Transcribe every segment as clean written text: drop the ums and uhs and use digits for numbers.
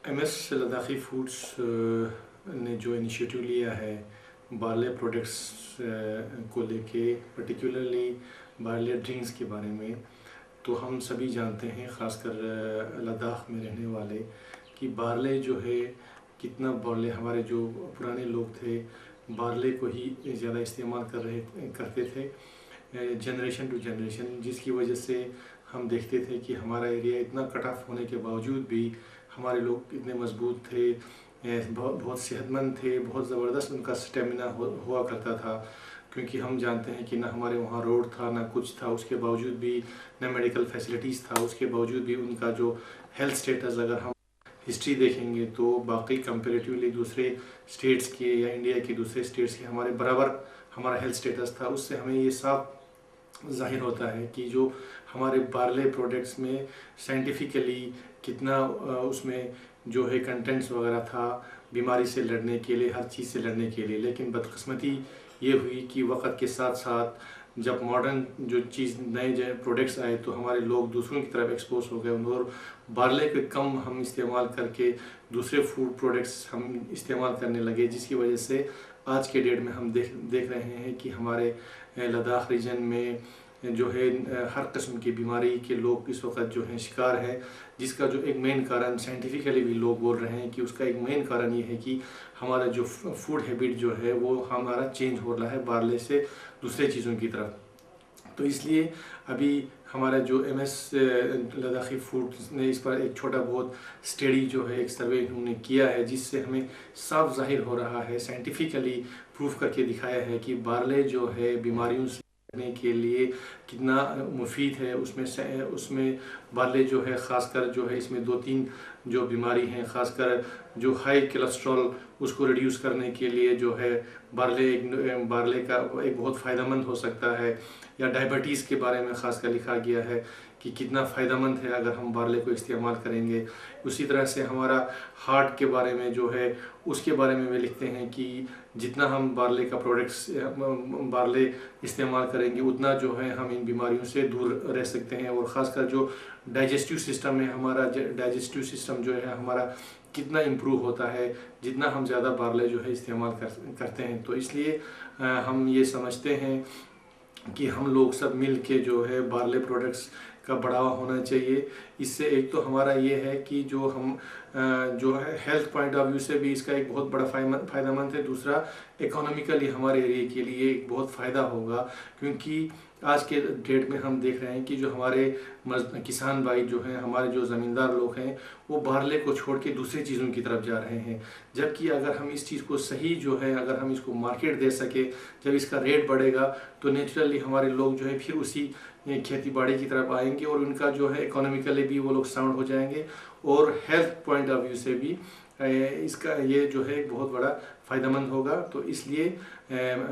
M S Ladakhi foods نے جو initiative لیا ہے بارلے پروڈکٹس کو لے کے، پرٹیکولرلی بارلے ڈرنکس کے بارے میں، تو ہم سبھی جانتے ہیں، خاص کر لداخ میں رہنے والے، کہ بارلے جو ہے کتنا بارلے ہمارے جو پرانے لوگ تھے بارلے کو ہی زیادہ استعمال کرتے تھے جنریشن ٹو جنریشن، جس کی وجہ سے ہم دیکھتے تھے کہ ہمارا ایریا اتنا کٹ آف ہونے کے باوجود بھی ہمارے لوگ اتنے مضبوط تھے، بہت صحت مند تھے، بہت زبردست ان کا سٹیمنا ہوا کرتا تھا، کیونکہ ہم جانتے ہیں کہ نہ ہمارے وہاں روڈ تھا نہ کچھ تھا، اس کے باوجود بھی نہ میڈیکل فیسلٹیز تھا، اس کے باوجود بھی ان کا جو ہیلتھ سٹیٹس اگر ہم ہسٹری دیکھیں گے تو باقی کمپیریٹیولی دوسرے اسٹیٹس کے یا انڈیا کے دوسرے اسٹیٹس کے ہمارے برابر ہمارا ہیلتھ سٹیٹس تھا۔ اس سے ہمیں یہ صاف ظاہر ہوتا ہے کہ جو ہمارے بارلے پروڈکٹس میں سائنٹیفکلی کتنا اس میں جو ہے کنٹینٹس وغیرہ تھا بیماری سے لڑنے کے لیے، ہر چیز سے لڑنے کے لیے۔ لیکن بدقسمتی یہ ہوئی کہ وقت کے ساتھ ساتھ جب ماڈرن جو چیز نئے پروڈکٹس آئے تو ہمارے لوگ دوسروں کی طرف ایکسپوز ہو گئے، اور بارلے کے کم ہم استعمال کر کے دوسرے فوڈ پروڈکٹس ہم استعمال کرنے لگے، جس کی وجہ سے آج کے ڈیٹ میں ہم دیکھ رہے ہیں کہ ہمارے لداخ ریجن میں جو ہے ہر قسم کی بیماری کے لوگ اس وقت جو ہیں شکار ہیں، جس کا جو ایک مین کارن سائنٹیفکلی بھی لوگ بول رہے ہیں کہ اس کا ایک مین کارن یہ ہے کہ ہمارا جو فوڈ ہیبٹ جو ہے وہ ہمارا چینج ہو رہا ہے بارلے سے دوسرے چیزوں کی طرف۔ تو اس لیے ابھی ہمارا جو ایم ایس لداخی فوڈ نے اس پر ایک چھوٹا بہت اسٹڈی جو ہے ایک سروے انہوں نے کیا ہے، جس سے ہمیں صاف ظاہر ہو رہا ہے، سائنٹیفکلی پروف کر کے دکھایا ہے کہ بارلے جو ہے بیماریوں سے لڑنے کے لیے کتنا مفید ہے۔ اس میں بارلے جو ہے خاص کر جو ہے اس میں 2-3 جو بیماری ہیں، خاص کر جو ہائی کولیسٹرول اس کو ریڈیوس کرنے کے لیے جو ہے بارلے کا ایک بہت فائدہ مند ہو سکتا ہے، یا ڈائبٹیز کے بارے میں خاص کر لکھا گیا ہے کہ کتنا فائدہ مند ہے اگر ہم بارلے کو استعمال کریں گے۔ اسی طرح سے ہمارا ہارٹ کے بارے میں جو ہے اس کے بارے میں لکھتے ہیں کہ جتنا ہم بارلے کا بارلے استعمال کریں گے اتنا جو ہے ہم ان بیماریوں سے دور رہ سکتے ہیں، اور خاص کر جو ڈائجسٹیو سسٹم ہے، ہمارا ڈائجسٹیو سسٹم جو ہے ہمارا کتنا امپروو ہوتا ہے جتنا ہم زیادہ بارلے جو ہے استعمال کرتے ہیں۔ تو اس لیے ہم یہ سمجھتے ہیں کہ ہم لوگ سب مل کے جو ہے بارلے پروڈکٹس کا بڑھاوا ہونا چاہیے۔ اس سے ایک تو ہمارا یہ ہے کہ جو ہم جو ہے ہیلتھ پوائنٹ آف ویو سے بھی اس کا ایک بہت بڑا فائدہ مند ہے، دوسرا اکنامیکلی ہمارے ایریے کے لیے ایک بہت فائدہ ہوگا، کیونکہ آج کے ڈیٹ میں ہم دیکھ رہے ہیں کہ جو ہمارے کسان بھائی جو ہیں، ہمارے جو زمیندار لوگ ہیں، وہ بارلے کو چھوڑ کے دوسرے چیزوں کی طرف جا رہے ہیں، جبکہ اگر ہم اس چیز کو صحیح جو ہے اگر ہم اس کو مارکیٹ دے سکے، جب اس کا ریٹ بڑھے گا تو نیچرلی ہمارے لوگ جو ہے پھر اسی کھیتی باڑی کی طرف آئیں گے، اور ان کا جو ہے اکنامیکلی بھی وہ لوگ ساؤنڈ ہو جائیں گے، اور ہیلتھ پوائنٹ آف ویو سے بھی اس کا یہ جو ہے بہت بڑا فائدہ مند ہوگا۔ تو اس لیے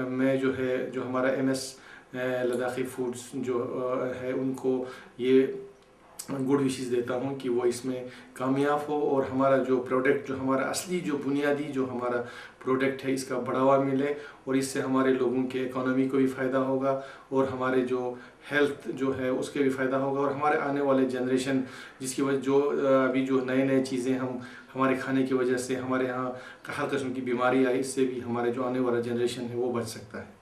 میں جو ہمارا ایم ایس لداخی فوڈس جو ہے ان کو یہ گڈ وشز دیتا ہوں کہ وہ اس میں کامیاب ہو، اور ہمارا جو پروڈکٹ جو ہمارا اصلی جو بنیادی جو ہمارا پروڈکٹ ہے اس کا بڑھاوا ملے، اور اس سے ہمارے لوگوں کے اکانومی کو بھی فائدہ ہوگا، اور ہمارے جو ہیلتھ جو ہے اس کے بھی فائدہ ہوگا، اور ہمارے آنے والے جنریشن جس کی وجہ جو ابھی جو نئے چیزیں ہمارے کھانے کی وجہ سے ہمارے یہاں ہر قسم کی بیماری آئی، اس سے بھی ہمارے جو آنے والا جنریشن ہے وہ بچ سکتا ہے۔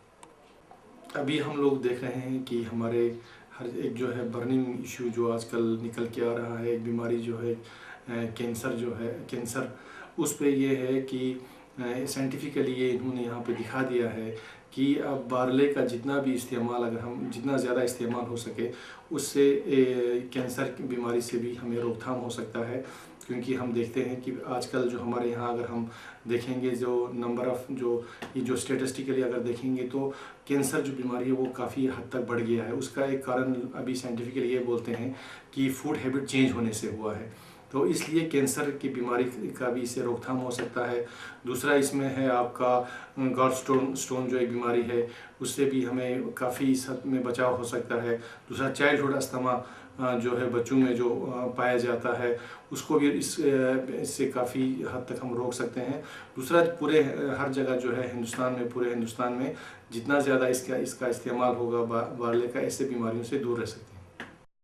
ابھی ہم لوگ دیکھ رہے ہیں کہ ہمارے ہر ایک جو ہے برننگ ایشو جو آج کل نکل کے آ رہا ہے، ایک بیماری جو ہے کینسر، اس پہ یہ ہے کہ سائنٹیفکلی یہ انہوں نے یہاں پہ دکھا دیا ہے کہ اب بارلے کا جتنا بھی استعمال اگر ہم جتنا زیادہ استعمال ہو سکے اس سے کینسر کی بیماری سے بھی ہمیں روک تھام ہو سکتا ہے، کیونکہ ہم دیکھتے ہیں کہ آج کل جو ہمارے یہاں اگر ہم دیکھیں گے جو نمبر آف جو اسٹیٹسٹیکلی اگر دیکھیں گے تو کینسر جو بیماری ہے وہ کافی حد تک بڑھ گیا ہے۔ اس کا ایک کارن ابھی سائنٹیفکلی یہ بولتے ہیں کہ فوڈ ہیبٹ چینج ہونے سے ہوا ہے، تو اس لیے کینسر کی بیماری کا بھی اس سے روک تھام ہو سکتا ہے۔ دوسرا اس میں ہے آپ کا گال سٹون جو ایک بیماری ہے، اس سے بھی ہمیں کافی اس حد میں بچاؤ ہو سکتا ہے۔ دوسرا چائلڈ استھما جو ہے بچوں میں جو پایا جاتا ہے، اس کو بھی اس سے کافی حد تک ہم روک سکتے ہیں۔ دوسرا پورے ہر جگہ جو ہے پورے ہندوستان میں جتنا زیادہ اس کا استعمال ہوگا بارلے کا، ایسے بیماریوں سے دور رہ سکتے ہیں۔